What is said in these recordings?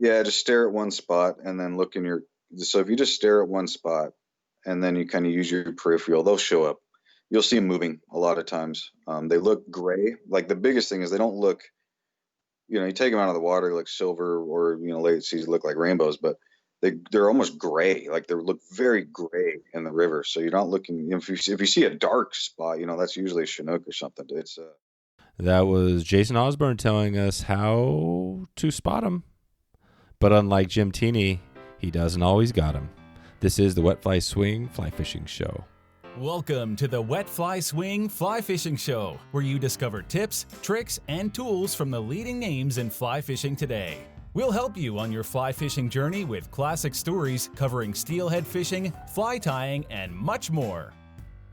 Yeah, just stare at one spot and then look in your. So if you just stare at one spot and then you kind of use your peripheral, they'll show up. You'll see them moving a lot of times. They look gray. Like the biggest thing is they don't look. You take them out of the water like silver, or late season look like rainbows, but they're almost gray. Like they look very gray in the river. So you're not looking. If you see a dark spot, that's usually a Chinook or something. It's That was Jason Osborn telling us how to spot them. But unlike Jim Teeney, he doesn't always got them. This is the Wet Fly Swing Fly Fishing Show. Welcome to the Wet Fly Swing Fly Fishing Show, where you discover tips, tricks, and tools from the leading names in fly fishing today. We'll help you on your fly fishing journey with classic stories covering steelhead fishing, fly tying, and much more.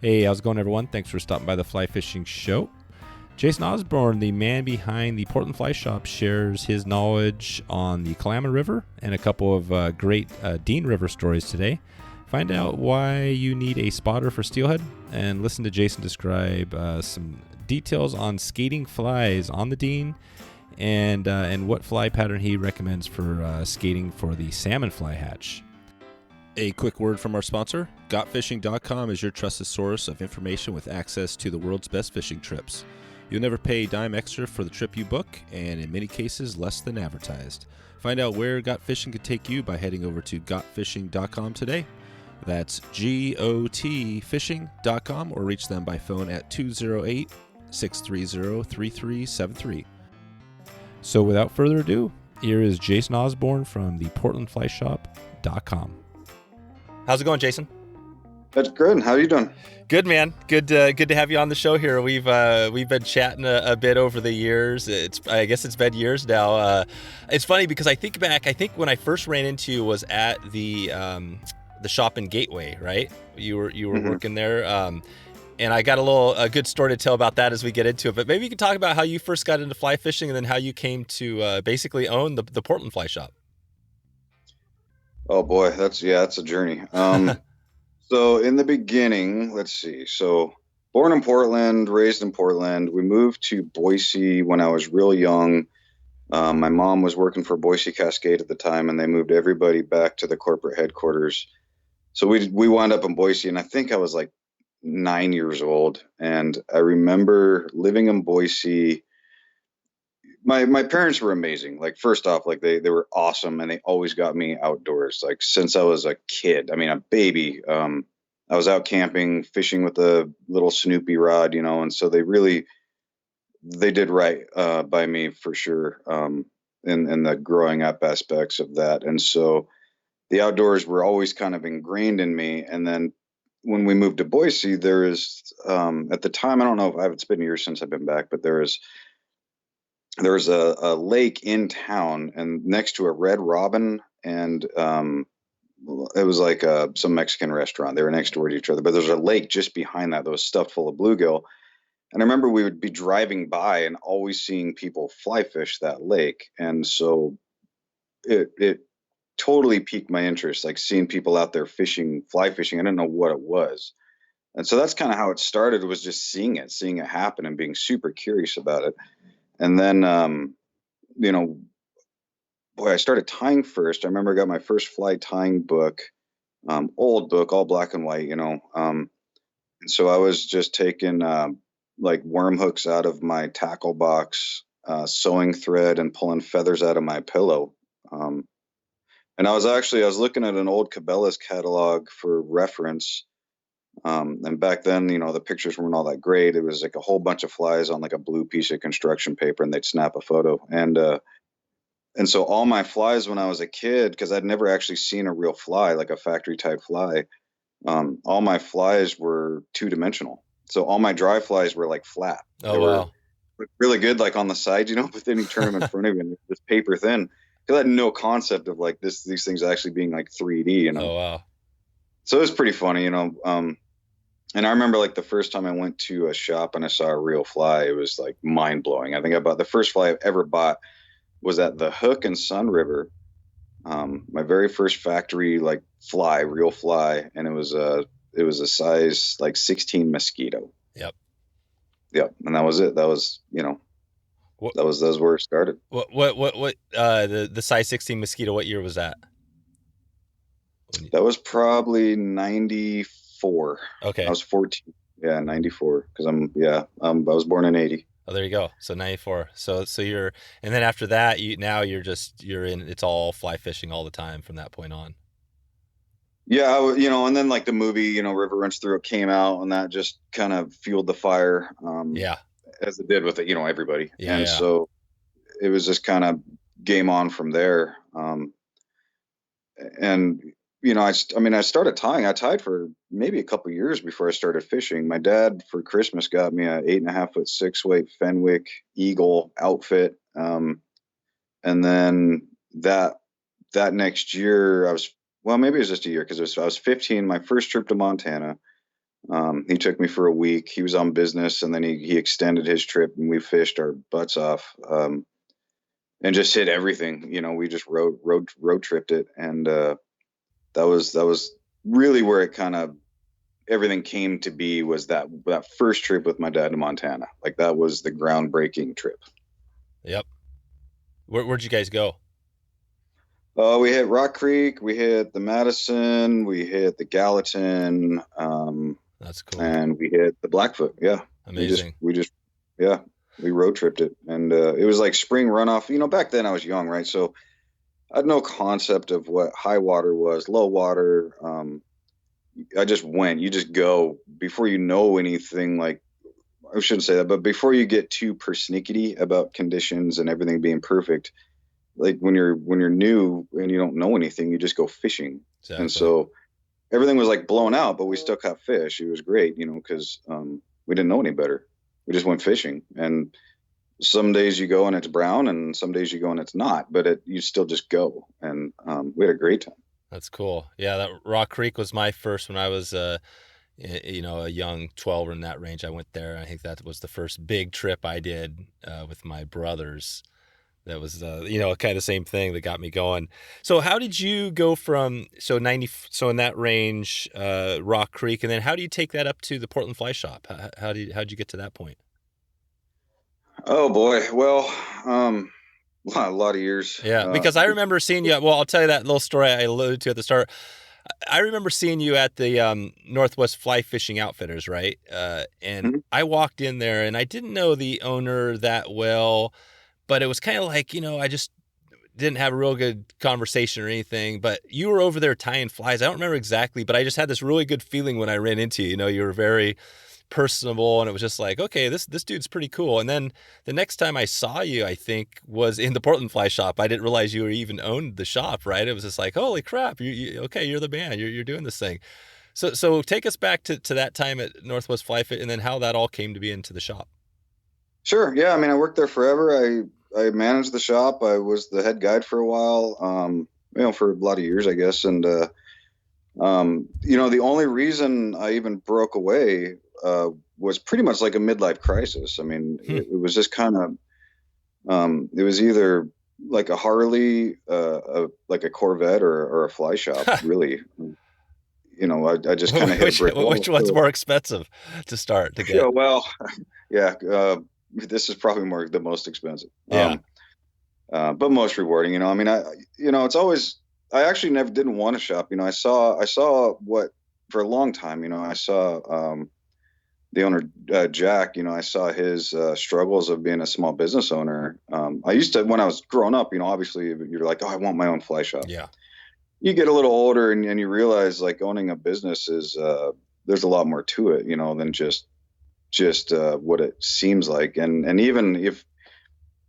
Hey, how's it going, everyone? Thanks for stopping by the Fly Fishing Show. Jason Osborn, the man behind the Portland Fly Shop, shares his knowledge on the Kalama River and a couple of great Dean River stories today. Find out why you need a spotter for steelhead and listen to Jason describe some details on skating flies on the Dean and what fly pattern he recommends for skating for the salmon fly hatch. A quick word from our sponsor. GotFishing.com is your trusted source of information with access to the world's best fishing trips. You'll never pay a dime extra for the trip you book, and in many cases, less than advertised. Find out where Got Fishing could take you by heading over to GotFishing.com today. That's GOTFishing.com, or reach them by phone at 208-630-3373. So without further ado, here is Jason Osborn from the PortlandFlyShop.com. How's it going, Jason? That's good. How are you doing? Good, man. Good to have you on the show here. We've been chatting a bit over the years. I guess it's been years now. It's funny because I think when I first ran into you was at the shop in Gateway, right? You were working there, and I got a good story to tell about that as we get into it. But maybe you can talk about how you first got into fly fishing and then how you came to basically own the Portland Fly Shop. Oh boy, that's a journey. So in the beginning, let's see. So born in Portland, raised in Portland. We moved to Boise when I was real young. My mom was working for Boise Cascade at the time, and they moved everybody back to the corporate headquarters. So we wound up in Boise, and I think I was like 9 years old. And I remember living in Boise. My parents were amazing. Like, first off, like they were awesome, and they always got me outdoors. Like since I was a kid, I mean a baby, I was out camping, fishing with a little Snoopy rod, and so they did right by me for sure, in the growing up aspects of that. And so the outdoors were always kind of ingrained in me. And then when we moved to Boise, there is at the time, I don't know if it's been years since I've been back, but there was a lake in town, and next to a Red Robin, and it was like some Mexican restaurant. They were next door to each other, but there's a lake just behind that was stuffed full of bluegill. And I remember we would be driving by and always seeing people fly fish that lake. And so it totally piqued my interest, like seeing people out there fly fishing. I didn't know what it was. And so that's kind of how it started, was just seeing it happen and being super curious about it. And then, I started tying first. I remember I got my first fly tying book, old book, all black and white, and so I was just taking like worm hooks out of my tackle box, sewing thread, and pulling feathers out of my pillow. And I was looking at an old Cabela's catalog for reference. And back then, the pictures weren't all that great. It was like a whole bunch of flies on like a blue piece of construction paper, and they'd snap a photo. And so all my flies when I was a kid, because I'd never actually seen a real fly, like a factory type fly, all my flies were 2-dimensional. So all my dry flies were like flat. Oh, wow. Were really good, like on the sides, but then you turn them in front of you and it's just paper thin. Because I had no concept of like these things actually being like 3D, Oh, wow. So it was pretty funny, and I remember like the first time I went to a shop and I saw a real fly, it was like mind blowing. I think the first fly I've ever bought was at the Hook and Sun River. My very first factory like real fly, and it was a size like 16 mosquito. Yep. And that was it. That was, What That's where it started. the size 16 mosquito, what year was that? That was probably 94. I Okay. was 14. Yeah, 94. Because I was born in 80. Oh, there you go. So 94. So you're, and then after that, you're in, it's all fly fishing all the time from that point on. Yeah, and then like the movie, River Runs Through It came out, and that just kind of fueled the fire, Yeah. as it did with it, everybody. Yeah. And Yeah. so it was just kind of game on from there. And I started tying. I tied for maybe a couple years before I started fishing. My dad for Christmas got me a 8.5 foot 6 weight Fenwick Eagle outfit. And then that next year maybe it was just a year, because I was 15, my first trip to Montana. He took me for a week. He was on business, and then he extended his trip, and we fished our butts off, and just hit everything. We just road tripped it, and that was really where it kind of everything came to be, was that first trip with my dad to Montana. Like, that was the groundbreaking trip. Yep. Where'd you guys go? We hit Rock Creek, we hit the Madison, we hit the Gallatin, That's cool. and we hit the Blackfoot. Yeah. Amazing. We road tripped it, and it was like spring runoff. Back then I was young, right? So I had no concept of what high water was, low water. I just went. You just go before you know anything. Like, I shouldn't say that, but before you get too persnickety about conditions and everything being perfect, like when you're new and you don't know anything, you just go fishing. Exactly. And so everything was like blown out, but we still caught fish. It was great, because we didn't know any better. We just went fishing, and some days you go and it's brown, and some days you go and it's not, but you still just go. And we had a great time. That's cool. Yeah, that Rock Creek was my first when I was a young 12 or in that range. I went there. I think that was the first big trip I did with my brothers. That was kind of the same thing that got me going. So how did you go from in that range, Rock Creek, and then how do you take that up to the Portland Fly Shop? How'd you get to that point? Oh boy. Well, a lot of years. Yeah, because I remember seeing you. Well, I'll tell you that little story I alluded to at the start. I remember seeing you at the Northwest Fly Fishing Outfitters, right? And Mm-hmm. I walked in there, and I didn't know the owner that well, but it was kind of like, I just didn't have a real good conversation or anything. But you were over there tying flies. I don't remember exactly, but I just had this really good feeling when I ran into you. You were very personable, and it was just like, okay, this dude's pretty cool. And then the next time I saw you, I think, was in the Portland Fly Shop. I didn't realize you even owned the shop, right? It was just like, holy crap, okay, you're the man, you're doing this thing. So take us back to that time at Northwest Fly Fit, and then how that all came to be into the shop. Sure. Yeah. I worked there forever. I managed the shop. I was the head guide for a while, for a lot of years, I guess. And, the only reason I even broke away was pretty much like a midlife crisis. It was just kind of, it was either like a Harley, like a Corvette, or a fly shop, really. I just kind of hit a brick wall. Which one's more expensive to start to get? Yeah, well, yeah, this is probably the most expensive. Yeah. But most rewarding. It's always. I actually didn't want to shop. I saw what for a long time. I saw the owner, Jack. I saw his struggles of being a small business owner. I used to, when I was growing up. Obviously, you're like, oh, I want my own fly shop. Yeah. You get a little older, and you realize like owning a business is there's a lot more to it. Than just what it seems like. And even if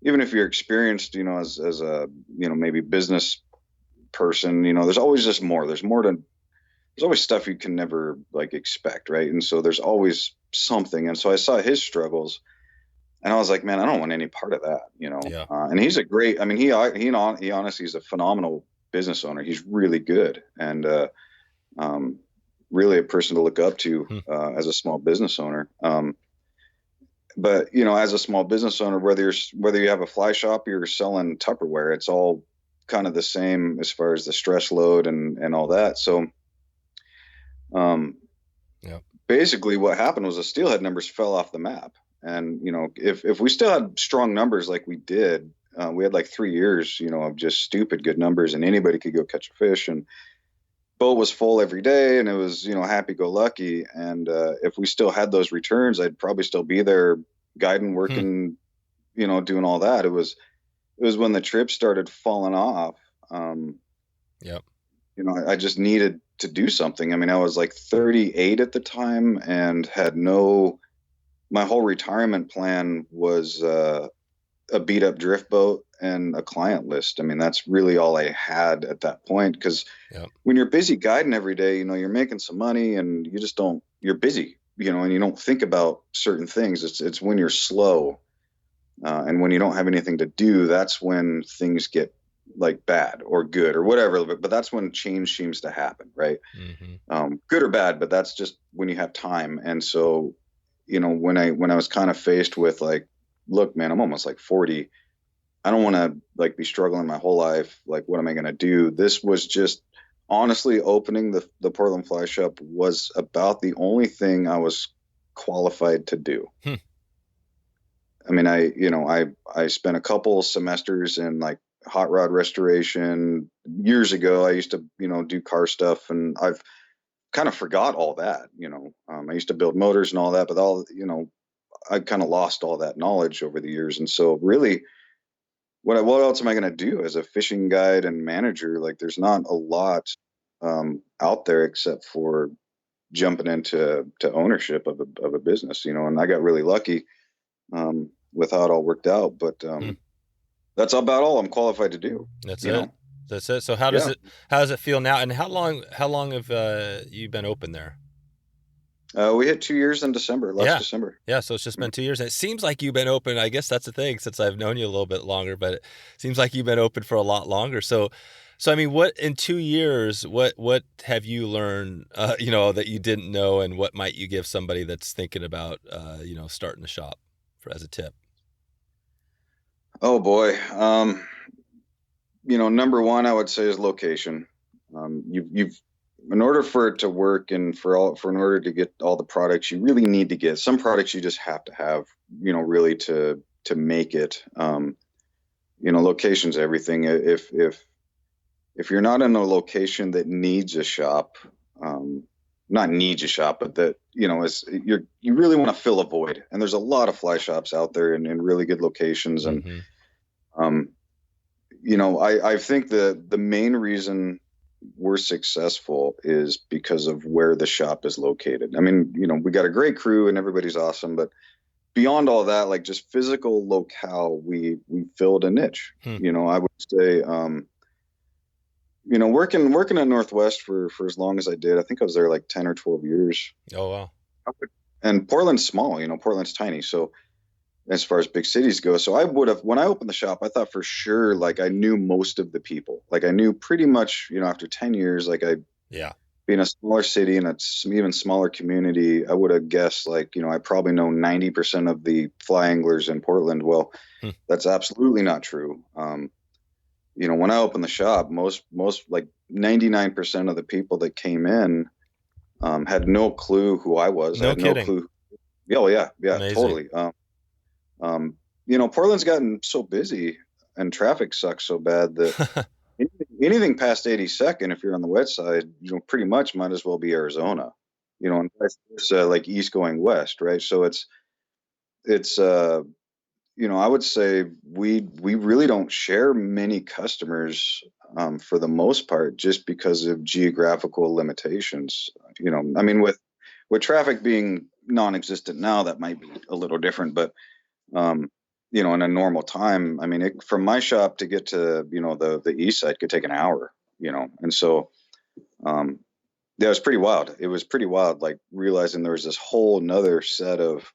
you're experienced, as a maybe business person, there's always just more. There's always stuff you can never like expect, right? And so there's always something. And so I saw his struggles, and I was like, man, I don't want any part of that, Yeah. And he's a great. he honestly is a phenomenal business owner. He's really good, and really a person to look up to as a small business owner. But as a small business owner, whether you have a fly shop or you're selling Tupperware, it's all kind of the same as far as the stress load and all that. So, basically what happened was the steelhead numbers fell off the map, And, if we still had strong numbers like we did, we had like 3 years, of just stupid good numbers, and anybody could go catch a fish, and boat was full every day, and it was, happy go lucky. And if we still had those returns, I'd probably still be there guiding, working, doing all that. It was when the trip started falling off. Yep. I just needed to do something. I mean, I was like 38 at the time and had my whole retirement plan was a beat up drift boat and a client list. I mean, that's really all I had at that point. Cause when you're busy guiding every day, you're making some money, and you're busy, and you don't think about certain things. It's when you're slow, and when you don't have anything to do, that's when things get like bad or good or whatever. But that's when change seems to happen. Right. Mm-hmm. Good or bad, but that's just when you have time. And so, when I was kind of faced with like, look, man, I'm almost like 40. I don't want to like be struggling my whole life. Like, what am I going to do? This was just honestly opening the Portland Fly Shop was about the only thing I was qualified to do. I mean, I spent a couple semesters in like hot rod restoration years ago. I used to, do car stuff, and I've kind of forgot all that, I used to build motors and all that, but I kind of lost all that knowledge over the years. And so really what else am I going to do as a fishing guide and manager? Like, there's not a lot out there except for jumping into ownership of a business, and I got really lucky with how it all worked out, but that's about all I'm qualified to do. That's it. That's it. So how does it feel now? And how long have you been open there? We hit 2 years in December, last December. Yeah. So it's just been 2 years. And it seems like you've been open. I guess that's the thing, since I've known you a little bit longer, but it seems like you've been open for a lot longer. So I mean, what in 2 years, what have you learned, that you didn't know, and what might you give somebody that's thinking about, starting the shop as a tip? Oh boy. Number one, I would say, is location. You've in order for it to work, and in order to get all the products you really need to get, some products you just have to have, really to make it. Location's everything. If you're not in a location that needs a shop, not needs a shop, but that, you really want to fill a void. And there's a lot of fly shops out there in really good locations. And, I think the main reason we're successful is because of where the shop is located. I mean, we got a great crew and everybody's awesome, but beyond all that, like just physical locale, we filled a niche. I would say, working at Northwest for as long as I did, I think I was there like 10 or 12 years. Oh, wow. And Portland's small, Portland's tiny. So as far as big cities go, so I would have, when I opened the shop, I thought for sure, like I knew most of the people. Like I knew pretty much, after 10 years, like being a smaller city and it's even smaller community, I would have guessed like, I probably know 90% of the fly anglers in Portland. Well, that's absolutely not true. When I opened the shop, most like 99% of the people that came in had no clue who I was. No had kidding. No clue. Oh yeah, Amazing. Totally. Portland's gotten so busy and traffic sucks so bad that anything past 82nd, if you're on the west side, pretty much might as well be Arizona, and vice versa, like east going west, right? So it's I would say we really don't share many customers for the most part, just because of geographical limitations. I mean, with traffic being non-existent now, that might be a little different, but in a normal time, I mean, from my shop to get to the east side could take an hour, and so it was pretty wild. It was pretty wild, like realizing there was this whole nother set of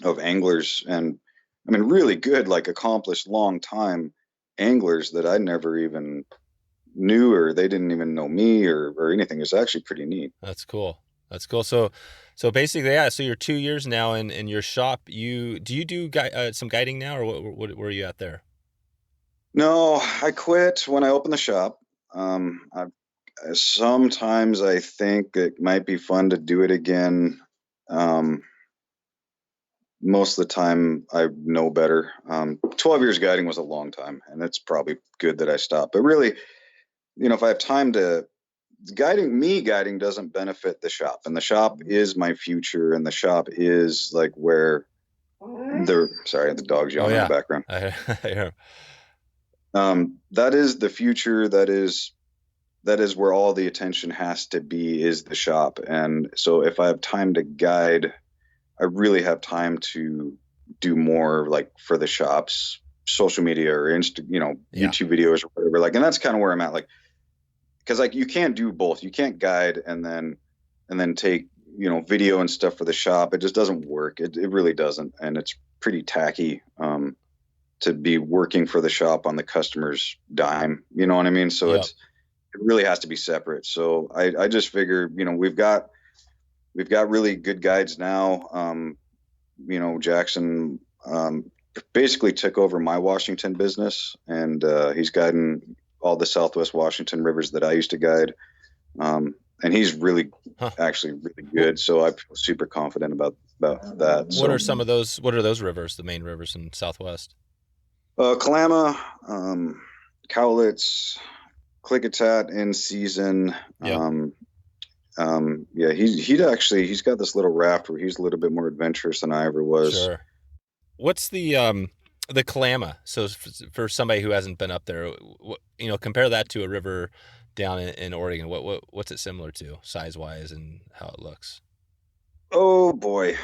anglers, and I mean, really good, like accomplished long time anglers that I never even knew, or they didn't even know me or anything. It's actually pretty neat. That's cool. So basically, so you're 2 years now in your shop. Do you do some guiding now, or what where are you at there? No, I quit when I opened the shop. Sometimes I think it might be fun to do it again. most of the time I know better. 12 years guiding was a long time, and it's probably good that I stopped. But really, if I have time to guiding doesn't benefit the shop, and the shop is my future, and the shop is like where the dog's yelling in the background. I hear. That is the future. That is where all the attention has to be, is the shop. And so if I have time to guide, I really have time to do more, like, for the shops, social media or YouTube videos or whatever. Like, and that's kind of where I'm at. Like, because like you can't do both. You can't guide and then take video and stuff for the shop. It just doesn't work. It really doesn't, and it's pretty tacky to be working for the shop on the customer's dime. You know what I mean? So it really has to be separate. So I just figure we've got really good guides now. Jackson basically took over my Washington business, and he's guiding all the Southwest Washington rivers that I used to guide. And he's really actually really good. So I feel super confident about that. What are some of those? What are those rivers? The main rivers in Southwest? Kalama, Cowlitz, Klickitat in season. He's got this little raft where he's a little bit more adventurous than I ever was. Sure. What's the Kalama? So for somebody who hasn't been up there, compare that to a river down in Oregon. What's it similar to, size-wise, and how it looks? Oh boy,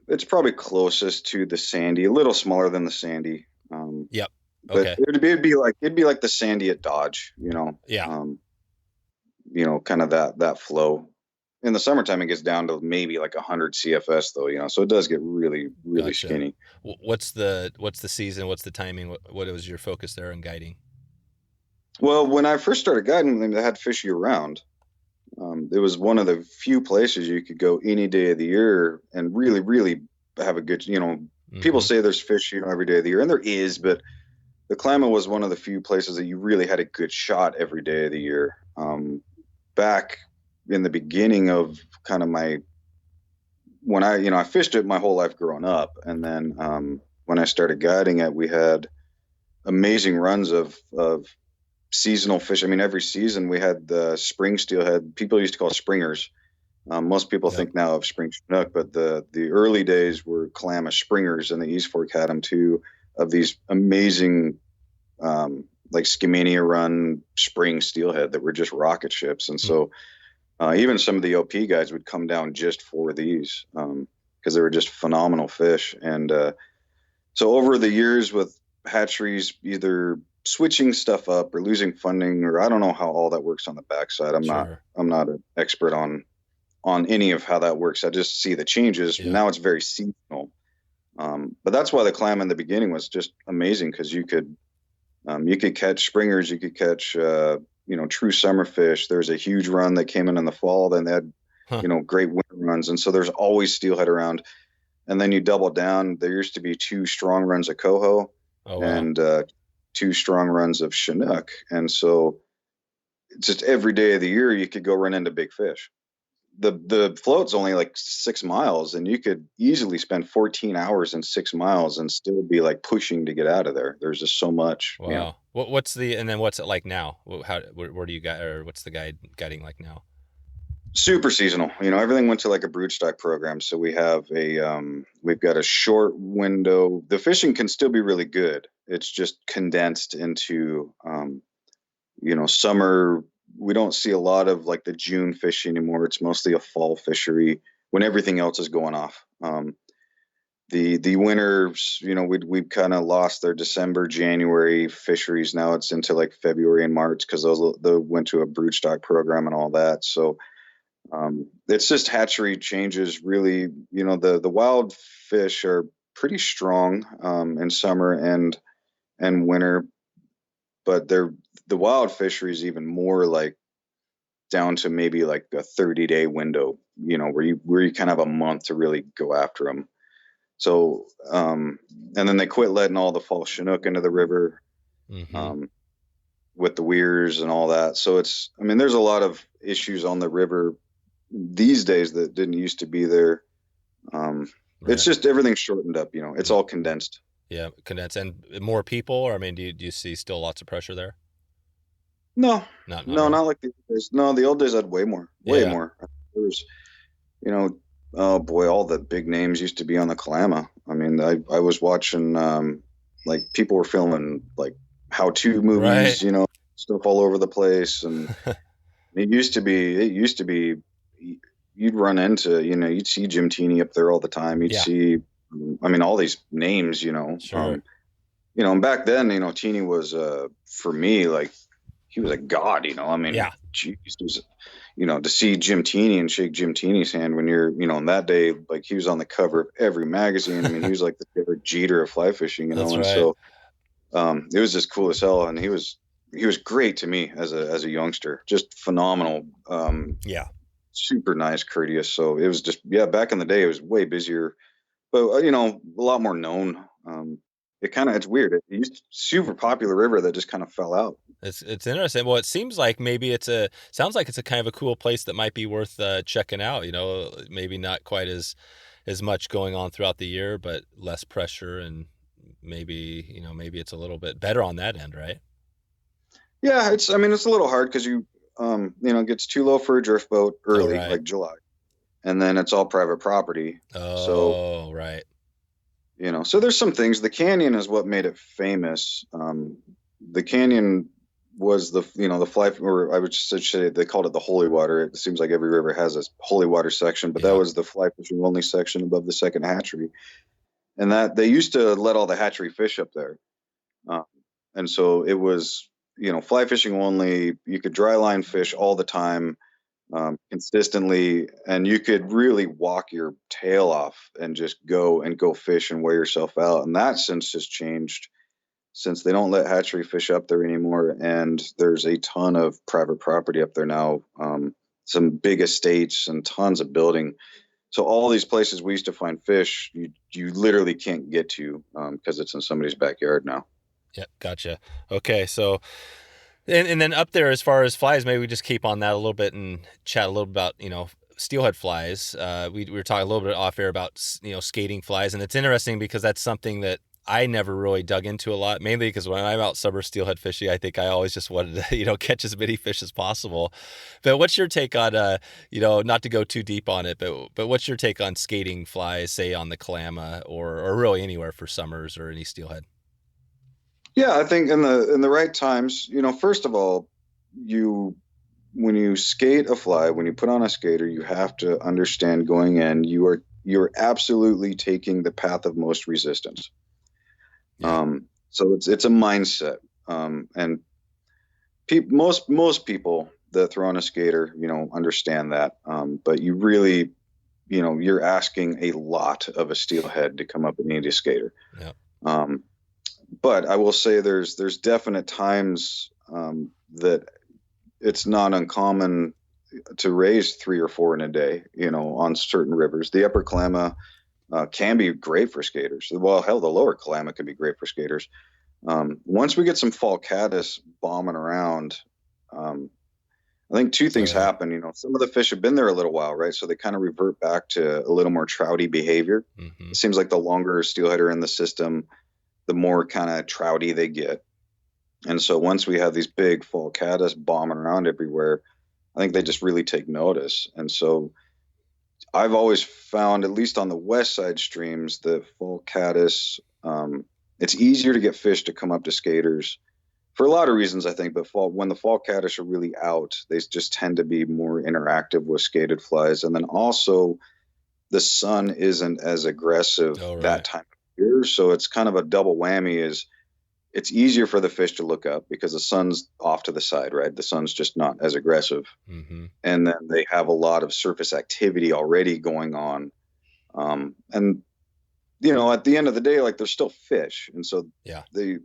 it's probably closest to the Sandy, a little smaller than the Sandy. Yep. Okay. But it'd be like the Sandy at Dodge, Yeah. Kind of that flow. In the summertime, it gets down to maybe like 100 CFS though, so it does get really, really Gotcha. skinny. What's the season? What's the timing? What was your focus there in guiding? Well, when I first started guiding, they had fish year round. It was one of the few places you could go any day of the year and really, really have a good, people say there's fish, every day of the year, and there is, but the Klamath was one of the few places that you really had a good shot every day of the year. Back in the beginning of kind of when I fished it my whole life growing up. And then, when I started guiding it, we had amazing runs of seasonal fish. I mean, every season we had the spring steelhead. People used to call it springers. Most people think now of spring chinook, but the early days were Klamath springers, and the East Fork had them too, of these amazing, like Skamania run spring steelhead that were just rocket ships. And so, even some of the OP guys would come down just for these, because they were just phenomenal fish. And, so over the years with hatcheries, either switching stuff up or losing funding, or I don't know how all that works on the backside. I'm not an expert on any of how that works. I just see the changes. Yeah. Now it's very seasonal. But that's why the Klamath in the beginning was just amazing, because you could catch springers, you could catch, true summer fish. There's a huge run that came in the fall, then they had, great winter runs. And so there's always steelhead around. And then you double down. There used to be 2 strong runs of coho and 2 strong runs of chinook. And so just every day of the year, you could go run into big fish. The float's only like 6 miles, and you could easily spend 14 hours in 6 miles and still be like pushing to get out of there. There's just so much. Wow. What's it like now? Where do you guide, or what's the guiding like now? Super seasonal. Everything went to like a broodstock program. So we have we've got a short window. The fishing can still be really good. It's just condensed into, summer. We don't see a lot of like the June fish anymore. It's mostly a fall fishery when everything else is going off. The winters, we've kind of lost their December, January fisheries. Now it's into like February and March, because they went to a broodstock program and all that. So it's just hatchery changes really. The wild fish are pretty strong in summer and winter, but the wild fishery is even more like down to maybe like a 30-day window, where you kind of have a month to really go after them. So, and then they quit letting all the fall chinook into the river, with the weirs and all that. So there's a lot of issues on the river these days that didn't used to be there. It's just everything's shortened up, it's all condensed. Yeah, condensed. And more people, or I mean, do you see still lots of pressure there? No, Not no, really. not like the old days. No, the old days had way more, way Yeah. more. There was, oh boy, all the big names used to be on the Kalama. I mean, I was watching, like people were filming like how-to movies, Right. stuff all over the place. And it used to be, you'd run into, you'd see Jim Teeny up there all the time. You'd Yeah. see, I mean, all these names, Sure. and back then, Teeny was, for me, like, he was a god, I mean, Yeah. geez, to see Jim Teeny and shake Jim Teeny's hand when you're, in that day, like he was on the cover of every magazine. I mean, he was like the favorite Jeeter of fly fishing, That's and right. so, it was just cool as hell. And he was great to me as a youngster, just phenomenal. Yeah. Super nice, courteous. So it was just, back in the day, it was way busier, but a lot more known. It's weird. It used to super popular river that just kind of fell out. It's interesting. Well, it seems like maybe sounds like it's a kind of a cool place that might be worth checking out. Maybe not quite as much going on throughout the year, but less pressure, and maybe it's a little bit better on that end, right? Yeah, it's a little hard because it gets too low for a drift boat early, right. like July, and then it's all private property. Oh, right. So there's some things. The canyon is what made it famous. The canyon was the fly, or I would just say they called it the holy water. It seems like every river has a holy water section, but that was the fly fishing only section above the second hatchery. And that they used to let all the hatchery fish up there. And so it was, fly fishing only. You could dry line fish all the time, consistently, and you could really walk your tail off and just go fish and wear yourself out. And that since has changed, since they don't let hatchery fish up there anymore. And there's a ton of private property up there now, some big estates and tons of building. So all these places we used to find fish, you literally can't get to, because it's in somebody's backyard now. Yeah, gotcha. Okay, so and then up there, as far as flies, maybe we just keep on that a little bit and chat a little about steelhead flies. We were talking a little bit off air about skating flies, and it's interesting because that's something that I never really dug into a lot, mainly because when I'm out summer steelhead fishing, I think I always just wanted to, catch as many fish as possible. But what's your take on, not to go too deep on it, but what's your take on skating flies, say on the Kalama or really anywhere for summers or any steelhead? Yeah, I think in the right times, first of all, when you skate a fly, when you put on a skater, you have to understand going in, you're absolutely taking the path of most resistance. Yeah. So it's a mindset. And most people that throw on a skater, understand that. But you really, you're asking a lot of a steelhead to come up and eat a skater. Yeah. But I will say there's definite times, that it's not uncommon to raise 3 or 4 in a day, on certain rivers. The upper Kalama, can be great for skaters. Well, hell, the lower Kalama can be great for skaters. Once we get some fall caddis bombing around, I think 2 things happen. Some of the fish have been there a little while, right? So they kind of revert back to a little more trouty behavior. Mm-hmm. It seems like the longer steelhead are in the system, the more kind of trouty they get. And so once we have these big fall caddis bombing around everywhere, I think they just really take notice. And so I've always found, at least on the west side streams, that fall caddis, it's easier to get fish to come up to skaters for a lot of reasons, I think. But when the fall caddis are really out, they just tend to be more interactive with skated flies. And then also the sun isn't as aggressive that time of year. So it's kind of a double whammy. It's easier for the fish to look up because the sun's off to the side, right? The sun's just not as aggressive. Mm-hmm. And then they have a lot of surface activity already going on. And, at the end of the day, like, they're still fish. And so they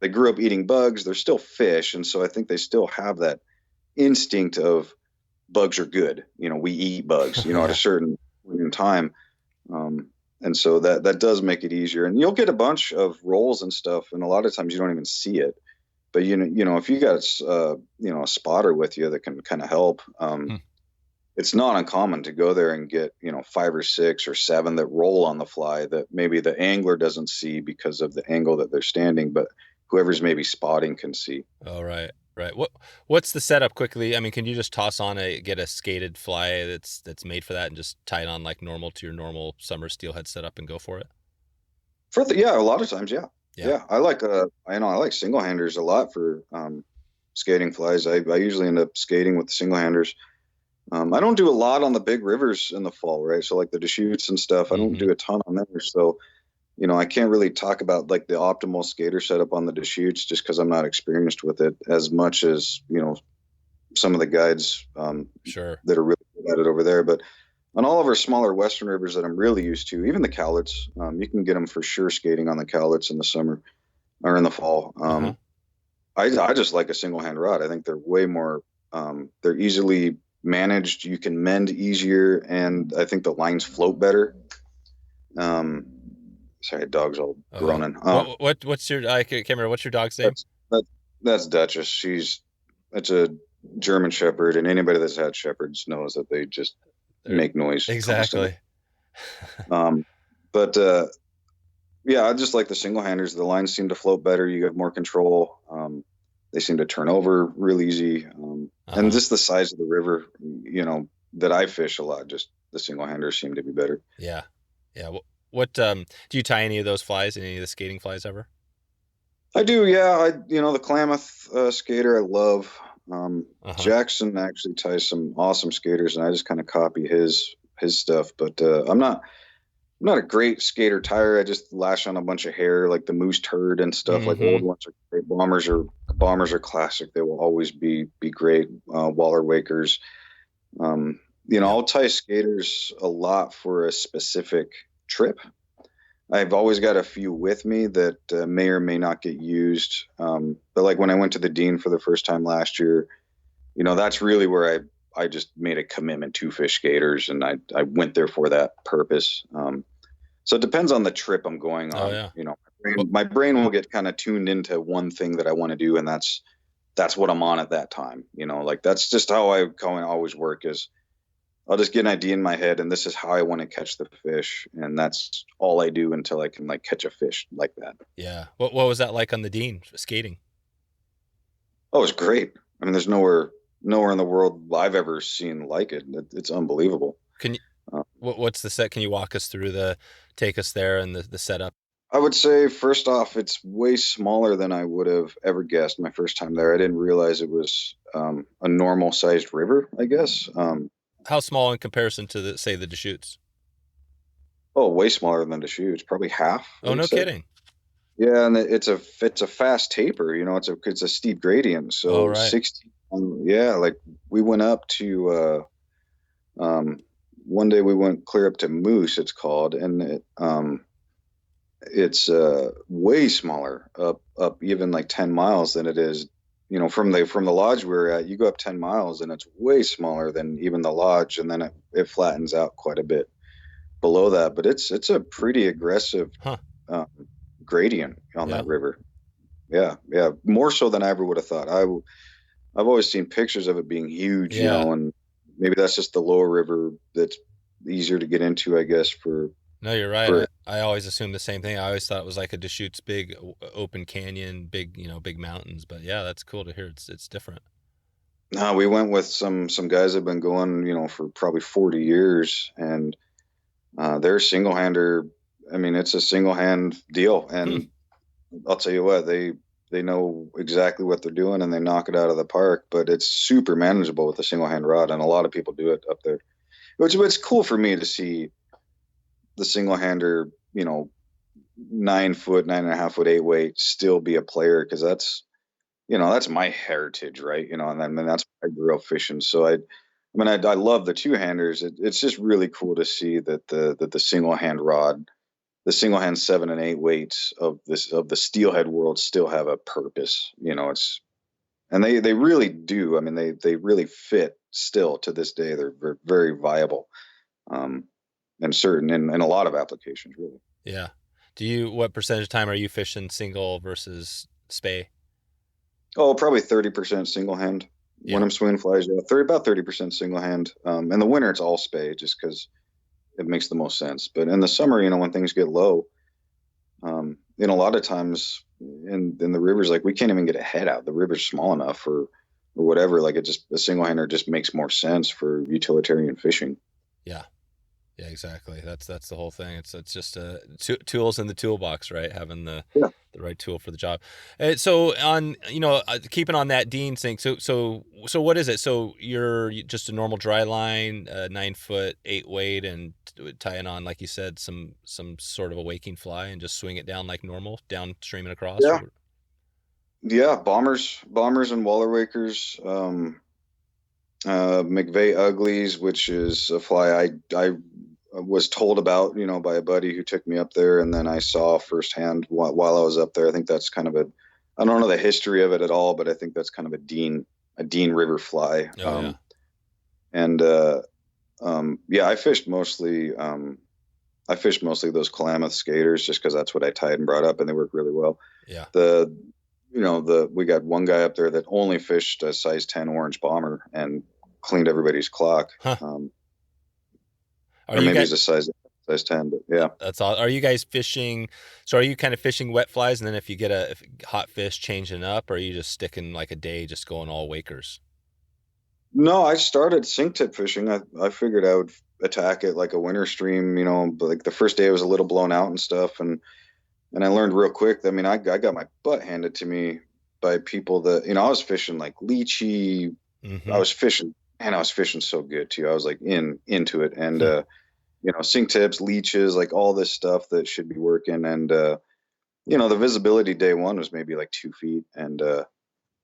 grew up eating bugs. They're still fish. And so I think they still have that instinct of bugs are good. We eat bugs, at a certain point in time. And so that does make it easier. And you'll get a bunch of rolls and stuff, and a lot of times you don't even see it. But if you got a spotter with you that can kind of help, it's not uncommon to go there and get, 5 or 6 or 7 that roll on the fly that maybe the angler doesn't see because of the angle that they're standing, but whoever's maybe spotting can see. Oh, right. Right. What's the setup quickly? I mean, can you just toss on get a skated fly that's made for that and just tie it on like normal to your normal summer steelhead setup and go for it? Yeah, a lot of times, yeah. Yeah. I like I like single handers a lot for skating flies. I usually end up skating with the single handers. I don't do a lot on the big rivers in the fall, right? So like the Deschutes and stuff, I don't do a ton on there. So, I can't really talk about like the optimal skater setup on the Deschutes just because I'm not experienced with it as much as, some of the guides Sure. that are really good at it over there. But on all of our smaller Western rivers that I'm really used to, even the Cowlitz, you can get them for sure skating on the Cowlitz in the summer or in the fall. I just like a single hand rod. I think they're way more, they're easily managed. You can mend easier, and I think the lines float better. Sorry, dog's all groaning. What's your? I can't remember. What's your dog's name? That's Duchess. It's a German Shepherd, and anybody that's had shepherds knows that they just make noise. Exactly. But yeah, I just like the single handers. The lines seem to float better. You have more control. They seem to turn over real easy. And just the size of the river, that I fish a lot, just the single handers seem to be better. Yeah. Yeah. What do you tie any of those flies, any of the skating flies ever? I do. Yeah. The Klamath skater, I love. Jackson actually ties some awesome skaters, and I just kind of copy his stuff, but I'm not a great skater tire. I just lash on a bunch of hair, like the moose turd and stuff. Like old ones are great. Bombers are classic. They will always be great. Waller Wakers. I'll tie skaters a lot for a specific trip. I've always got a few with me that may or may not get used. But like when I went to the Dean for the first time last year, that's really where I just made a commitment to fish skaters, and I went there for that purpose. So it depends on the trip I'm going on. Oh, yeah. My brain will get kind of tuned into one thing that I want to do, and that's what I'm on at that time. Like that's just how I always work. Is I'll just get an idea in my head, and this is how I want to catch the fish, and that's all I do until I can like catch a fish like that. Yeah. What was that like on the Dean skating? Oh, it's great. I mean, there's nowhere in the world I've ever seen like it. It's unbelievable. Can you? What's the set? Can you walk us through take us there and the setup? I would say first off, it's way smaller than I would have ever guessed my first time there. I didn't realize it was a normal sized river, I guess. How small in comparison to the Deschutes? Oh, way smaller than Deschutes, probably half. Oh, no kidding. Yeah, and it's a fast taper. It's a steep gradient. So right. 60. Yeah, like we went up to one day we went clear up to Moose, it's called, and it's way smaller up even like 10 miles than it is. From the lodge we were at, you go up 10 miles and it's way smaller than even the lodge, and then it flattens out quite a bit below that. But it's a pretty aggressive gradient on that river. Yeah, more so than I ever would have thought. I've always seen pictures of it being huge, and maybe that's just the lower river that's easier to get into, I guess. No, you're right. I always assumed the same thing. I always thought it was like a Deschutes big open canyon, big mountains. But yeah, that's cool to hear. It's different. No, we went with some guys that have been going, for probably 40 years, and they're single hander. I mean, it's a single hand deal, and I'll tell you what, they know exactly what they're doing, and they knock it out of the park. But it's super manageable with a single hand rod, and a lot of people do it up there. It's cool for me to see the single hander, 9 foot, 9.5 foot, 8 weight still be a player, because that's my heritage, right? And then that's why I grew up fishing. So I love the two handers. It's just really cool to see that the single hand rod, the single hand 7 and 8 weights of the steelhead world still have a purpose. And they really do. I mean, they really fit still to this day. They're very viable. And certain in a lot of applications, really. Yeah. What percentage of time are you fishing single versus spey? Oh, probably 30% single hand. when I'm swinging flies, yeah, about 30% single hand. In the winter, it's all spey just because it makes the most sense. But in the summer, when things get low, a lot of times in the rivers, like we can't even get a head out. The river's small enough or whatever. Like a single hander just makes more sense for utilitarian fishing. Yeah. Yeah, exactly. That's the whole thing. It's just tools in the toolbox, right? Having the right tool for the job. So on keeping on that Dean thing. So what is it? So you're just a normal dry line, 9 foot 8 weight, and tying on, like you said, some sort of a waking fly, and just swing it down like normal, down streaming across. Yeah, yeah. Bombers and waller wakers. McVeigh uglies, which is a fly I was told about, by a buddy who took me up there, and then I saw firsthand while I was up there. I think that's kind of I don't know the history of it at all, but I think that's kind of a Dean River fly. Oh, yeah. And I fished mostly those Klamath skaters just because that's what I tied and brought up, and they work really well. Yeah. We got one guy up there that only fished a size 10 orange bomber and cleaned everybody's clock. Huh. Or maybe it's a size 10, but yeah. That's all. Are you guys fishing? So are you kind of fishing wet flies, and then if you get a hot fish, changing up, or are you just sticking like a day, just going all wakers? No, I started sink tip fishing. I figured I would attack it like a winter stream, but like the first day I was a little blown out and stuff. And I learned real quick. I mean, I got my butt handed to me by people that, I was fishing like lychee. Mm-hmm. I was fishing so good too. I was like into it. And, sink tips, leeches, like all this stuff that should be working. And, the visibility day one was maybe like 2 feet. And,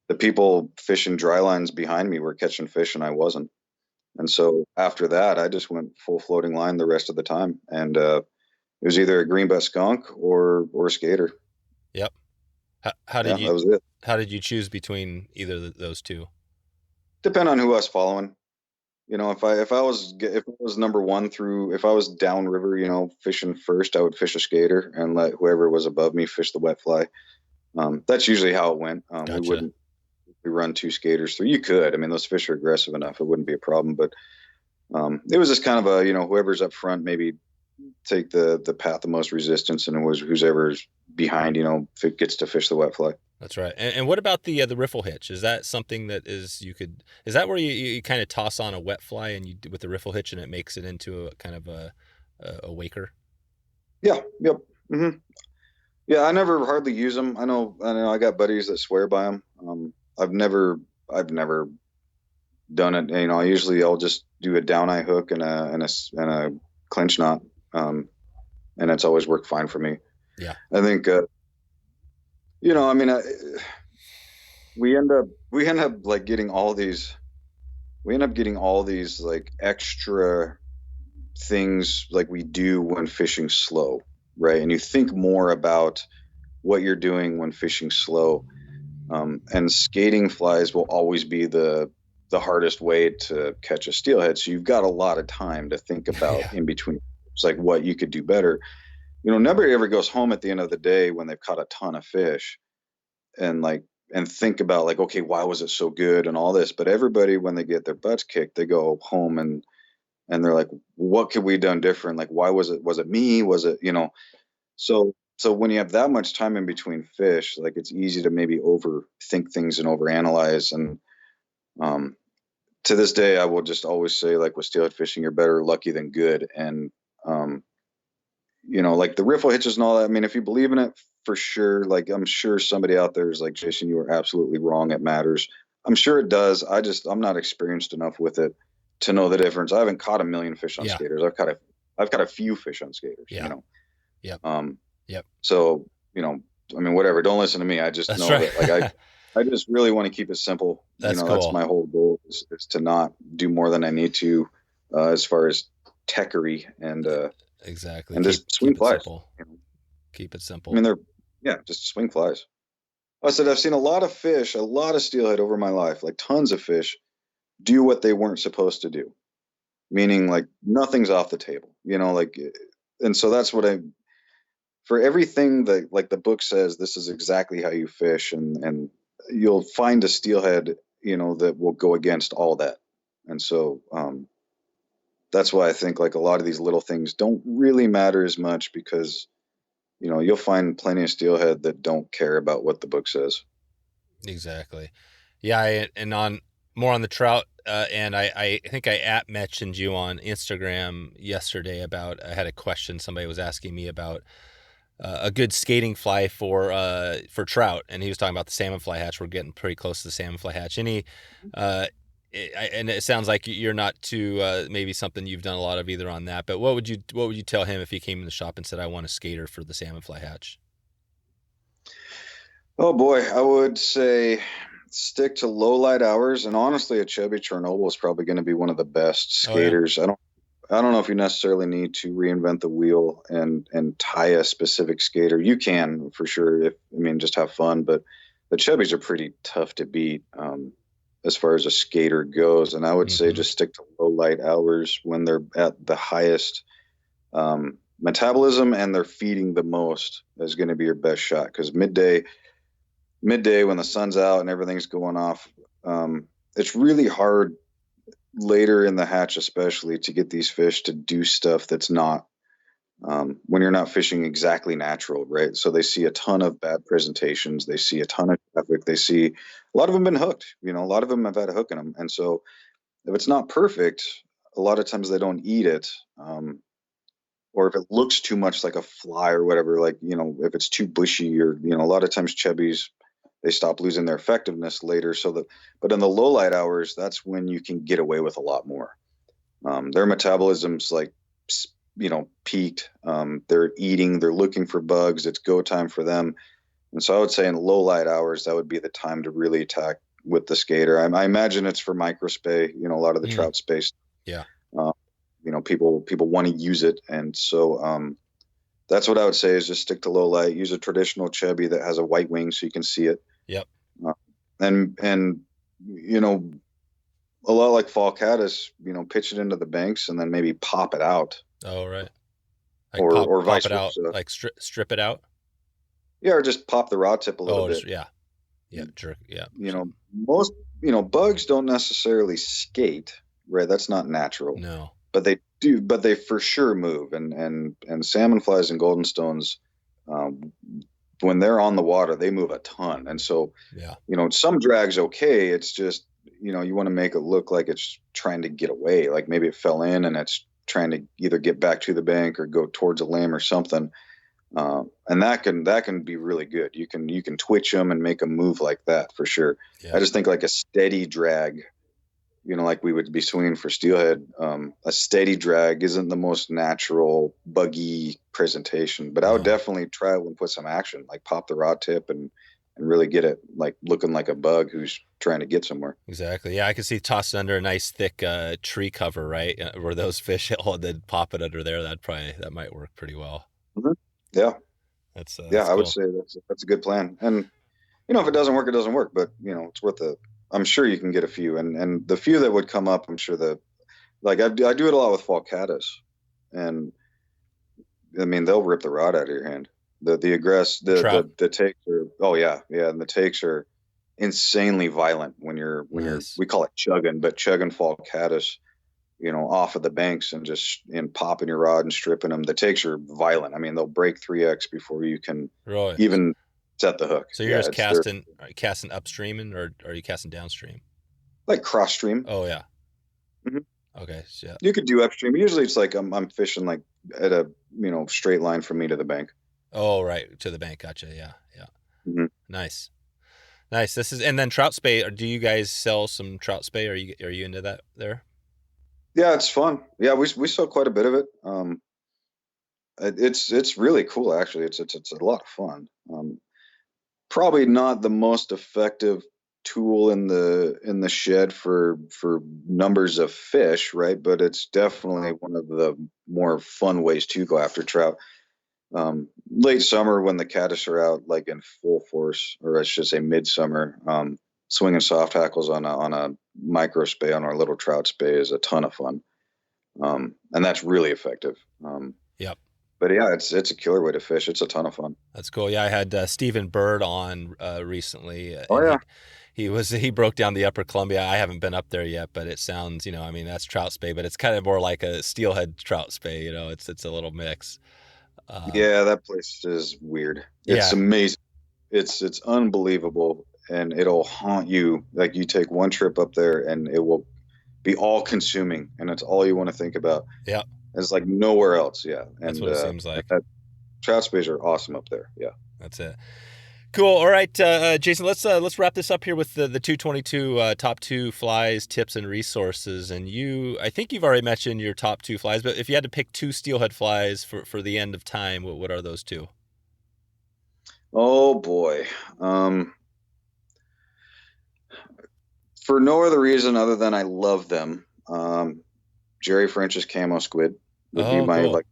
the people fishing dry lines behind me were catching fish and I wasn't. And so after that, I just went full floating line the rest of the time. And, it was either a green butt skunk or a skater. Yep. How did that was it. How did you choose between either of those two? Depend on who I was following. If I was number one if I was downriver, fishing first, I would fish a skater and let whoever was above me fish the wet fly. That's usually how it went. Gotcha. We wouldn't run 2 skaters through. You could. I mean, those fish are aggressive enough. It wouldn't be a problem. But it was just kind of a, whoever's up front, maybe take the path of most resistance, and it was whoever's behind, gets to fish the wet fly. That's right. And what about the riffle hitch? Is that something that is that where you kind of toss on a wet fly and you with the riffle hitch and it makes it into a kind of a waker? Yeah. Yep. Mm-hmm. Yeah. I never hardly use them. I know I got buddies that swear by them. I've never done it. I'll just do a down eye hook and a clinch knot. And it's always worked fine for me. Yeah. I think, we end up like getting all these like extra things like we do when fishing slow, right? And you think more about what you're doing when fishing slow. And skating flies will always be the hardest way to catch a steelhead. So you've got a lot of time to think about in between. It's like what you could do better. Nobody ever goes home at the end of the day when they've caught a ton of fish and think about like, okay, why was it so good and all this? But everybody, when they get their butts kicked, they go home and they're like, what could we done different? Like, why was it me? Was it, so when you have that much time in between fish, like it's easy to maybe overthink things and overanalyze. And, to this day, I will just always say, like with steelhead fishing, you're better lucky than good. And, like the riffle hitches and all that. I mean, if you believe in it, for sure. Like I'm sure somebody out there is like, Jason, you are absolutely wrong. It matters. I'm sure it does. I'm not experienced enough with it to know the difference. I haven't caught a million fish on skaters. I've caught a few fish on skaters. Yeah. Yep. Yep. So I mean, whatever. Don't listen to me. I just know that. Like I just really want to keep it simple. That's cool. That's my whole goal is to not do more than I need to, as far as techery and exactly. And just swing flies. Keep it simple. I mean, just swing flies. I said I've seen a lot of fish, a lot of steelhead over my life, like tons of fish, do what they weren't supposed to do. Meaning like nothing's off the table, and so that's what for everything that like the book says, this is exactly how you fish, and you'll find a steelhead, that will go against all that. And so that's why I think like a lot of these little things don't really matter as much, because you'll find plenty of steelhead that don't care about what the book says. Exactly. Yeah, and on more on the trout, and I think I mentioned you on Instagram yesterday about, I had a question somebody was asking me about a good skating fly for trout, and he was talking about the salmon fly hatch. We're getting pretty close to the salmon fly hatch. And it sounds like you're not too maybe something you've done a lot of either on that. But what would you tell him if he came in the shop and said, I want a skater for the salmon fly hatch? Oh boy, I would say stick to low light hours, and honestly, a chubby Chernobyl is probably going to be one of the best skaters. Oh, yeah. I don't know if you necessarily need to reinvent the wheel and tie a specific skater. You can for sure, just have fun, but the chubbies are pretty tough to beat as far as a skater goes. And I would say just stick to low light hours when they're at the highest metabolism and they're feeding the most is going to be your best shot, because midday when the sun's out and everything's going off, it's really hard later in the hatch especially to get these fish to do stuff that's not when you're not fishing exactly natural, right? So they see a ton of bad presentations, they see a ton of traffic, they see a lot of them been hooked, a lot of them have had a hook in them. And so if it's not perfect, a lot of times they don't eat it, or if it looks too much like a fly or whatever, like if it's too bushy, or a lot of times chubbies, they stop losing their effectiveness later. But in the low light hours, that's when you can get away with a lot more. Their metabolism's like, peaked. They're eating, they're looking for bugs. It's go time for them. And so I would say in low light hours, that would be the time to really attack with the skater. I imagine it's for micro spey, a lot of the trout space. Yeah. People want to use it. And so, that's what I would say is just stick to low light, use a traditional chubby that has a white wing so you can see it. Yep. And a lot like fall caddis, pitch it into the banks and then maybe pop it out. Oh, right. Like or vice pop it out, versa. like strip it out. Yeah, or just pop the rod tip a little bit. Yeah. Jerk. Yeah. Most bugs don't necessarily skate, right? That's not natural. No. But they do. But they for sure move. And salmon flies and golden stones, when they're on the water, they move a ton. And so, some drag's okay. It's just you want to make it look like it's trying to get away. Like maybe it fell in and it's trying to either get back to the bank or go towards a limb or something. And that can be really good. You can twitch them and make them move like that for sure. Yeah. I just think like a steady drag, like we would be swinging for steelhead, a steady drag isn't the most natural buggy presentation, but I would definitely try it and put some action, like pop the rod tip and really get it like looking like a bug who's trying to get somewhere. Exactly. Yeah, I could see tossed under a nice thick tree cover, right, where those fish and then pop it under there. That might work pretty well. Mm-hmm. Yeah. That's I cool. would say that's a good plan. And if it doesn't work, it doesn't work. But it's worth it. I'm sure you can get a few, and the few that would come up, I'm sure I do it a lot with fall caddis, and they'll rip the rod out of your hand. The takes are and the takes are insanely violent when you're we call it chugging, but chugging fall caddis, off of the banks and just popping your rod and stripping them. The takes are violent. They'll break 3x before you can even set the hook. So you're just casting upstream, or are you casting downstream? Like cross stream. Oh yeah. Mm-hmm. Okay. Yeah. You could do upstream. Usually it's like I'm fishing like at a straight line from me to the bank. Oh, right, to the bank. Gotcha. Yeah. Mm-hmm. Nice. And then trout spey. Do you guys sell some trout spey? Are you into that there? Yeah, it's fun. Yeah, we sell quite a bit of it. It's really cool actually. It's a lot of fun. Probably not the most effective tool in the shed for numbers of fish, right? But it's definitely one of the more fun ways to go after trout. Late summer when the caddis are out like in full force, or I should say midsummer, swinging soft hackles on a micro spey on our little trout spey is a ton of fun. And that's really effective. Yep. But yeah, it's a killer way to fish. It's a ton of fun. That's cool. Yeah, I had Stephen Bird on recently. Oh yeah. he broke down the Upper Columbia. I haven't been up there yet, but it sounds, I mean, that's trout spey, but it's kind of more like a steelhead trout spey. It's a little mix. Yeah, that place is weird. It's Yeah. amazing. It's unbelievable, and it'll haunt you. Like you take one trip up there, and it will be all consuming, and it's all you want to think about. Yeah. It's like nowhere else. Yeah, That's and what it seems like. trout spays are awesome up there. Yeah. That's it. Cool. All right, Jason. Let's wrap this up here with the 222 top 2 flies, tips, and resources. And I think you've already mentioned your top 2 flies, but if you had to pick 2 steelhead flies for the end of time, what are those 2? Oh boy. For no other reason other than I love them. Jerry French's Camo squid would be my cool.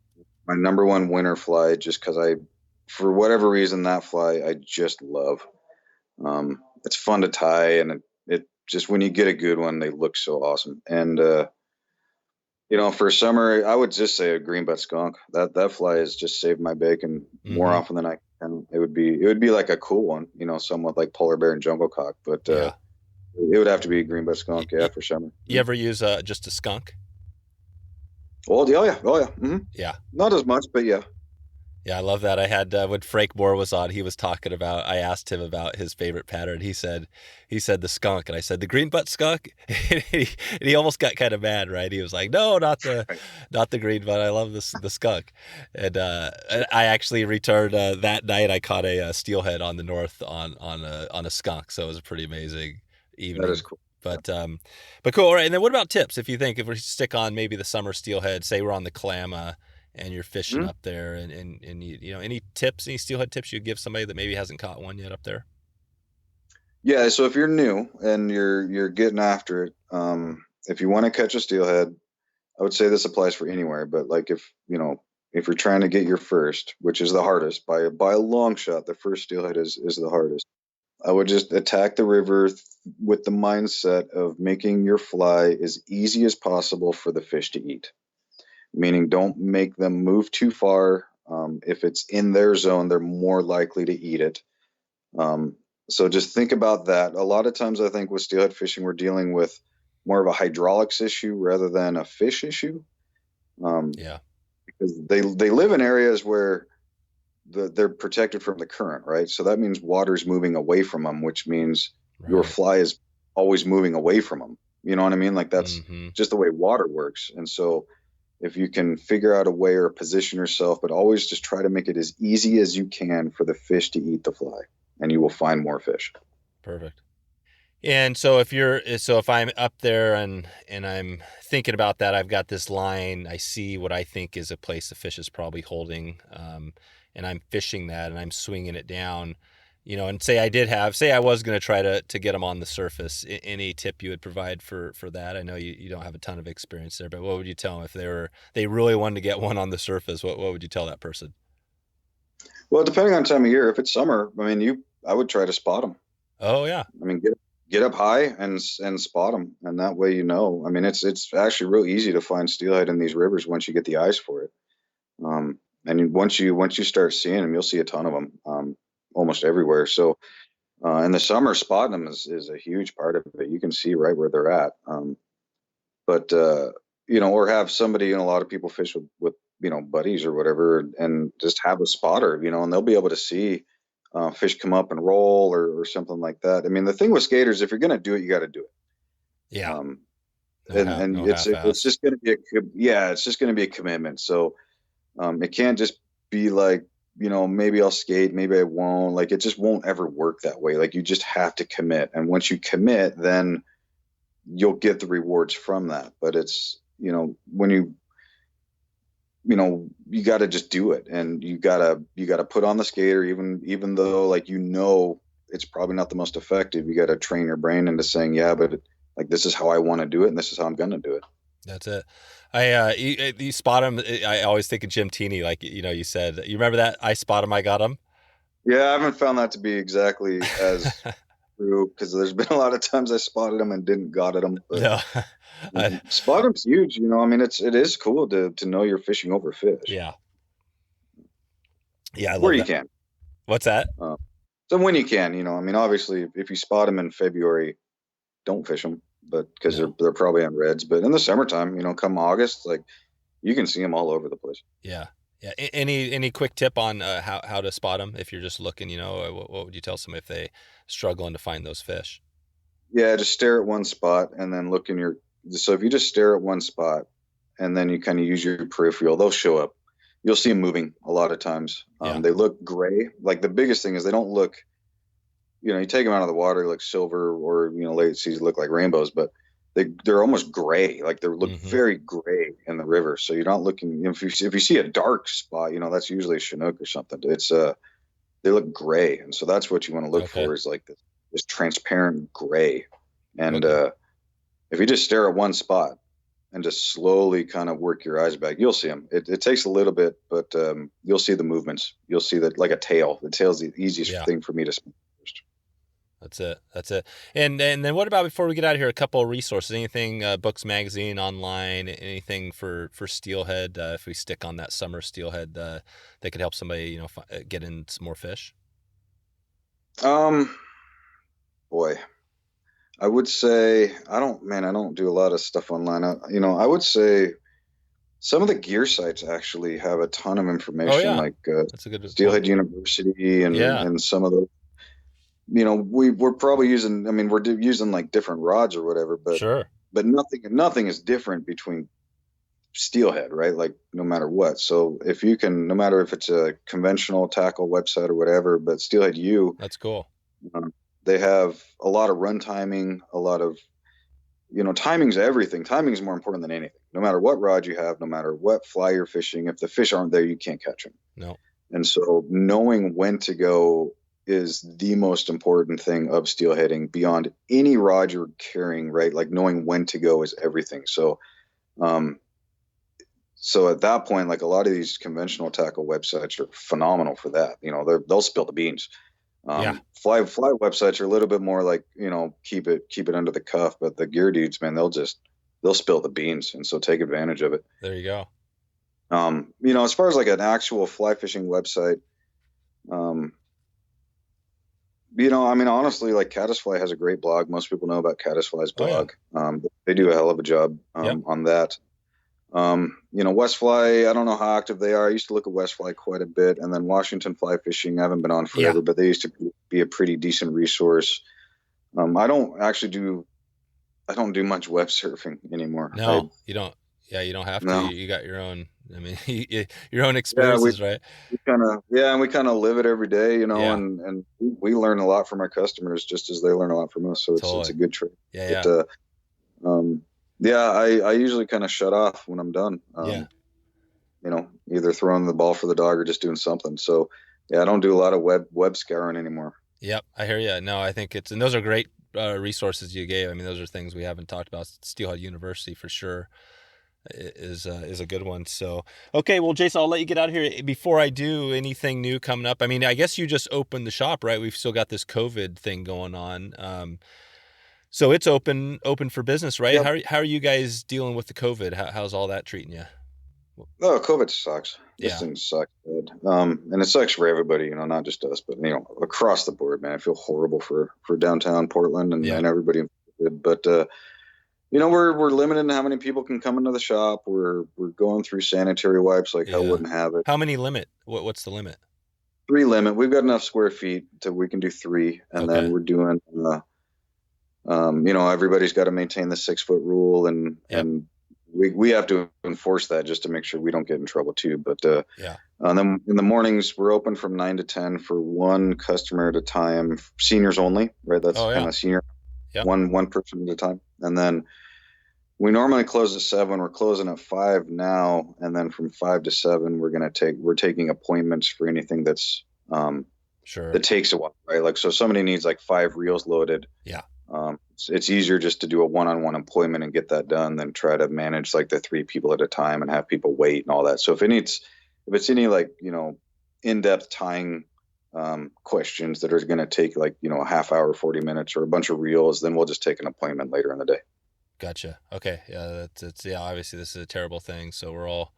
my number one winter fly, just because for whatever reason, that fly I just love. It's fun to tie, and it just, when you get a good one, they look so awesome. And for summer, I would just say a greenbutt skunk. That fly has just saved my bacon more often than I can. It would be like a cool one, somewhat like polar bear and jungle cock, but Yeah. it would have to be a greenbutt skunk, for summer. You ever use just a skunk? Oh yeah, mm-hmm. Yeah. Not as much, but yeah. Yeah, I love that. I had when Frank Moore was on, he was talking about. I asked him about his favorite pattern. He said the skunk, and I said the green butt skunk. And he almost got kind of mad, right? He was like, "No, not the green butt. I love the skunk." And I actually returned that night. I caught a steelhead on the north on a skunk, so it was a pretty amazing evening. That is cool. But cool. All right. And then what about tips? If we stick on maybe the summer steelhead, say we're on the Kalama and you're fishing up there, and any tips, any steelhead tips you give somebody that maybe hasn't caught one yet up there? Yeah, so if you're new and you're getting after it, if you want to catch a steelhead, I would say this applies for anywhere, but like if you're trying to get your first, which is the hardest by a long shot, the first steelhead is the hardest. I would just attack the river with the mindset of making your fly as easy as possible for the fish to eat. Meaning, don't make them move too far. If it's in their zone, they're more likely to eat it. So just think about that. A lot of times I think with steelhead fishing, we're dealing with more of a hydraulics issue rather than a fish issue. Yeah. Because they live in areas where they're protected from the current, right? So that means water's moving away from them, which means your fly is always moving away from them. You know what I mean? Like that's just the way water works. And so if you can figure out a way or position yourself, but always just try to make it as easy as you can for the fish to eat the fly, and you will find more fish. Perfect. And so if I'm up there and I'm thinking about that, I've got this line, I see what I think is a place the fish is probably holding, and I'm fishing that and I'm swinging it down, and say I was going to try to get them on the surface. Any tip you would provide for that? I know you don't have a ton of experience there, but what would you tell them if they really wanted to get one on the surface? What would you tell that person? Well, depending on time of year, if it's summer, I mean, I would try to spot them. Oh yeah. I mean, get up high and spot them, and that way I mean, it's actually real easy to find steelhead in these rivers once you get the eyes for it. And once you start seeing them, you'll see a ton of them almost everywhere. So in the summer, spotting them is a huge part of it. You can see right where they're at. But or have somebody, a lot of people fish with buddies or whatever, and just have a spotter, and they'll be able to see fish come up and roll or something like that. I mean, the thing with skaters, if you're going to do it, you got to do it. Yeah. It's just going to be it's just going to be a commitment. So it can't just be like, maybe I'll skate, maybe I won't. Like, it just won't ever work that way. Like, you just have to commit. And once you commit, then you'll get the rewards from that. But it's, when you got to just do it, and you got to put on the skater, even though, like, it's probably not the most effective. You got to train your brain into saying, yeah, but like, this is how I want to do it, and this is how I'm going to do it. That's it. You spot him. I always think of Jim Teeney, like, you said, you remember that? I spot him, I got him. Yeah, I haven't found that to be exactly as true, because there's been a lot of times I spotted him and didn't got at him. But no. Spot him's huge. I mean, it is cool to know you're fishing over fish. Yeah. Yeah. I love where that. you can. What's that? So when you can, I mean, obviously if you spot them in February, don't fish them, but because No. they're probably on reds. But in the summertime, come August, like you can see them all over the place. Yeah. Yeah. Any quick tip on how to spot them if you're just looking? What would you tell somebody if they struggling to find those fish? Yeah, just stare at one spot and then look in your. So if you just stare at one spot and then you kind of use your peripheral, they'll show up. You'll see them moving a lot of times. Yeah. They look gray. Like the biggest thing is they don't look. You take them out of the water like silver, or late season look like rainbows, but they're almost gray. Like they look very gray in the river. So you're not looking. If you see a dark spot, that's usually a Chinook or something. It's they look gray, and so that's what you want to look for is like this transparent gray. And if you just stare at one spot and just slowly kind of work your eyes back, you'll see them. It takes a little bit, but you'll see the movements. You'll see that like a tail. The tail's the easiest thing for me to spot first. That's it. And then what about, before we get out of here, a couple of resources, anything, books, magazine, online, anything for steelhead, if we stick on that summer steelhead, that could help somebody, get in some more fish? Boy, I would say I don't do a lot of stuff online. I would say some of the gear sites actually have a ton of information, like that's a good Steelhead University and some of those. We're probably using. I mean, we're using like different rods or whatever, but sure. But nothing is different between steelhead, right? Like no matter what. So if you can, no matter if it's a conventional tackle website or whatever, but Steelhead U, that's cool. They have a lot of run timing, a lot of, timing's everything. Timing is more important than anything. No matter what rod you have, no matter what fly you're fishing, if the fish aren't there, you can't catch them. No. And so knowing when to go is the most important thing of steelheading beyond any rod you're carrying, right? Like knowing when to go is everything. So, so at that point, like a lot of these conventional tackle websites are phenomenal for that. They'll spill the beans. Fly websites are a little bit more like, keep it under the cuff, but the gear dudes, man, they'll spill the beans. And so take advantage of it. There you go. As far as like an actual fly fishing website, honestly, like Caddisfly has a great blog. Most people know about Caddisfly's blog. They do a hell of a job on that. Westfly, I don't know how active they are. I used to look at Westfly quite a bit, and then Washington Fly Fishing, I haven't been on forever, but they used to be a pretty decent resource. I don't do much web surfing anymore. No, you don't. Yeah, you don't have to. You got your own. I mean, your own experiences, right? We kind of live it every day, and we learn a lot from our customers just as they learn a lot from us. So it's a good trade. I usually kind of shut off when I'm done. Either throwing the ball for the dog or just doing something. So I don't do a lot of web scouring anymore. Yep, I hear you. No, I think and those are great resources you gave. I mean, those are things we haven't talked about. Steelhead University for sure is a good one. So, okay, well, Jason, I'll let you get out of here. Before I do, anything new coming up? I mean, I guess you just opened the shop, right? We've still got this COVID thing going on. So it's open for business, right? Yep. How are you guys dealing with the COVID? How's all that treating you? Oh, COVID sucks. This thing sucks, and it sucks for everybody, not just us, but across the board, man. I feel horrible for downtown Portland and everybody. But we're limited in how many people can come into the shop. We're going through sanitary wipes like hell wouldn't have it. How many limit? What's the limit? 3 limit. We've got enough square feet that we can do 3, and then we're doing. Everybody's got to maintain the 6-foot rule, and we have to enforce that just to make sure we don't get in trouble too. But and then in the mornings we're open from 9 to 10 for one customer at a time, seniors only, right? That's kind of senior, one person at a time. And then we normally close at 7. We're closing at 5 now, and then from 5 to 7 we're taking appointments for anything that's that takes a while, right? Like so somebody needs like 5 reels loaded. It's easier just to do a one-on-one appointment and get that done than try to manage like the 3 people at a time and have people wait and all that. So if it's any like, in-depth tying questions that are going to take like, a half hour, 40 minutes or a bunch of reels, then we'll just take an appointment later in the day. Gotcha. Okay. Yeah. That's obviously this is a terrible thing. So we're all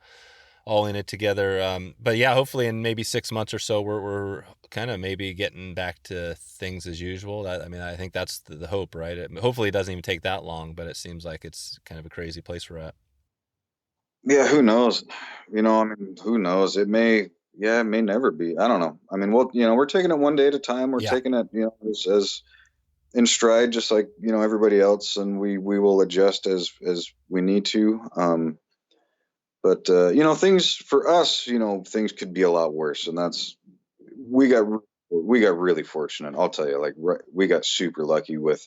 all in it together. But yeah, hopefully in maybe 6 months or so, we're kind of maybe getting back to things as usual. I mean, I think that's the hope, right? Hopefully it doesn't even take that long, but it seems like it's kind of a crazy place we're at. Yeah, who knows? I mean, who knows? It may never be. I don't know. I mean, we're taking it one day at a time. We're Yeah. taking it, as in stride, just like, everybody else, and we will adjust as we need to. But things for us, things could be a lot worse, and we got really fortunate. I'll tell you, like, we got super lucky with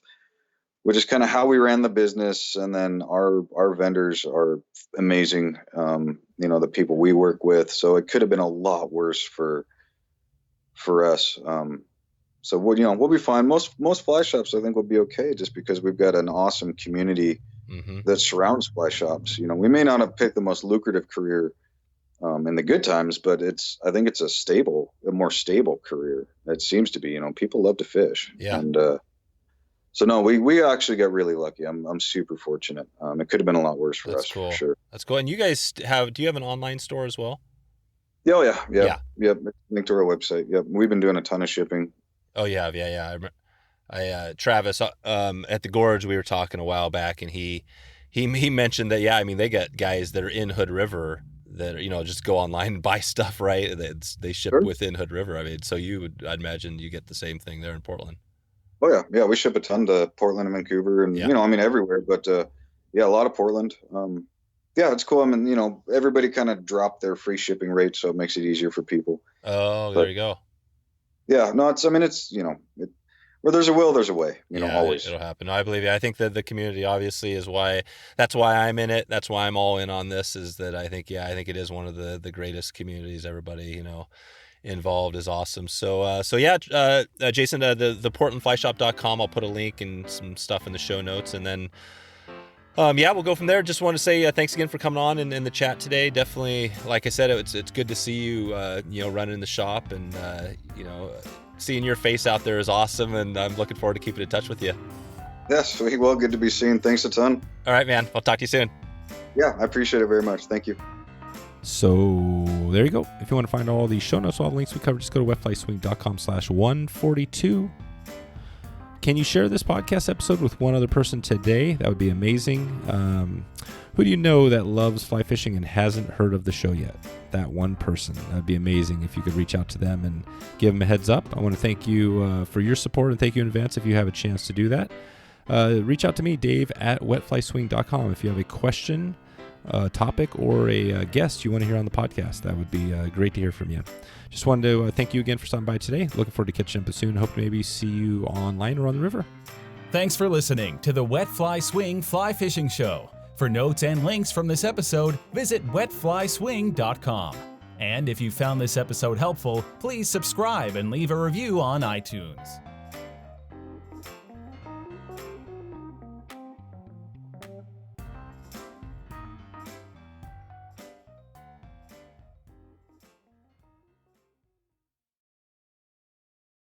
which is kind of how we ran the business. And then our vendors are amazing. The people we work with, so it could have been a lot worse for us. So we'll be fine. Most fly shops, I think, will be okay, just because we've got an awesome community that surrounds fly shops. We may not have picked the most lucrative career in the good times, but I think it's a more stable career. It seems to be. People love to fish. Yeah. And so no, we actually got really lucky. I'm super fortunate. It could have been a lot worse for us. Cool. For sure. That's cool. And you guys do you have an online store as well? Oh yeah. Yep. Link to our website. Yep. We've been doing a ton of shipping. Oh yeah. I Travis at the Gorge, we were talking a while back, and he mentioned that, I mean, they got guys that are in Hood River that just go online and buy stuff, right? They ship within Hood River. I mean, so I'd imagine you get the same thing there in Portland. Oh yeah, we ship a ton to Portland and Vancouver, and everywhere. But a lot of Portland. It's cool. I mean, everybody kind of dropped their free shipping rate, so it makes it easier for people. Oh, there you go. Yeah, no, where there's a will, there's a way. Always. It'll happen. No, I believe you. I think that the community obviously that's why I'm in it. That's why I'm all in on this, is that I think it is one of the greatest communities. Everybody, involved is awesome. So Jason, the portlandflyshop.com, I'll put a link and some stuff in the show notes, and then we'll go from there. Just want to say thanks again for coming on in the chat today. Definitely, like I said, it's good to see you running the shop, and seeing your face out there is awesome, and I'm looking forward to keeping in touch with you. Yes, well, good to be seen. Thanks a ton. All right, man. I'll talk to you soon. Yeah, I appreciate it very much. Thank you. So there you go. If you want to find all the show notes, all the links we covered, just go to wetflyswing.com/142. Can you share this podcast episode with one other person today? That would be amazing. Who do you know that loves fly fishing and hasn't heard of the show yet? That one person. That'd be amazing if you could reach out to them and give them a heads up. I want to thank you for your support, and thank you in advance if you have a chance to do that. Reach out to me, Dave at wetflyswing.com, if you have a question, topic, or a guest you want to hear on the podcast. That would be great to hear from you. Just wanted to thank you again for stopping by today. Looking forward to catching up soon. Hope to maybe see you online or on the river. Thanks for listening to the Wet Fly Swing Fly Fishing Show. For notes and links from this episode, visit wetflyswing.com. And if you found this episode helpful, please subscribe and leave a review on iTunes.